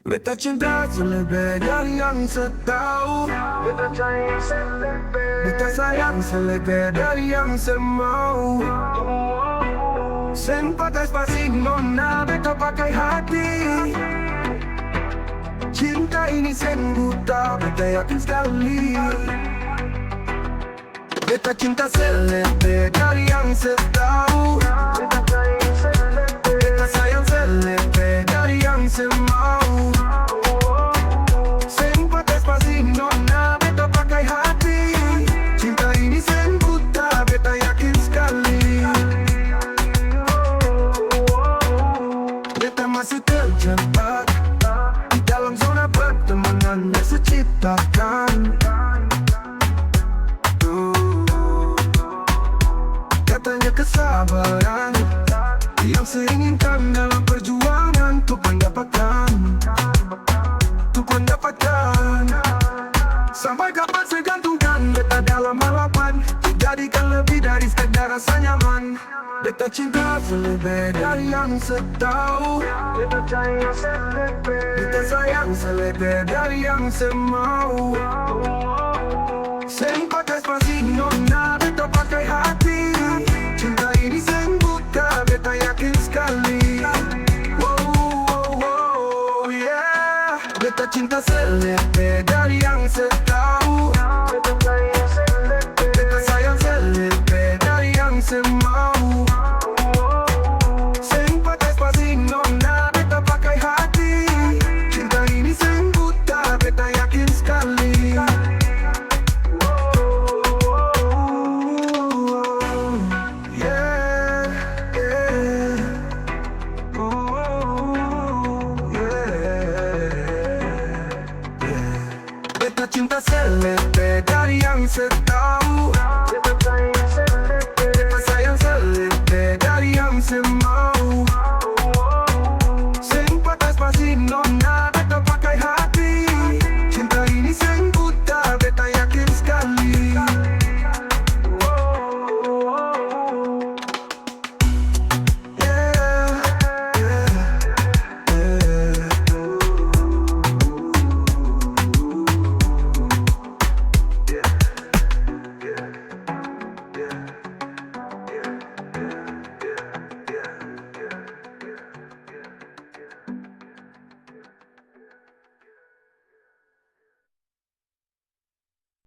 Beta cinta selebih dari yang setahu. Beta sayang selebih dari yang semau. Sen pakai spasi nona, beta pakai hati. Cinta ini sen buta, beta yakin sekali. Beta cinta selebih dari yang setahu. Beta sayang selebih dari yang semau. Sen pakai spasi nona, beta pakai hati. Cinta ini sen buta, beta yakin sekali. Beta masih terjebak di dalam zona pertemanan yang seciptakan. Katanya kesabaran yang saya inginkan dalam perjuangan untuk mendapatkan. Sampai kapan saya gantungkan beta dalam harapan, jadikan lebih dari sekedar rasa nyaman. Beta cinta selebih dari yang setahu. Beta sayang selebih dari yang semau. Sen pakai spasi nona, beta pakai hati. Cinta ini sen buta, beta yakin sekali. Yeah. Beta cinta selebih dari yang setahu. Beta sayang selebih dari yang semau. Sen pakai spasi nona, beta pakai hati. Cinta ini sen buta, beta yakin sekali. Beta cinta selebih dari yang setahu.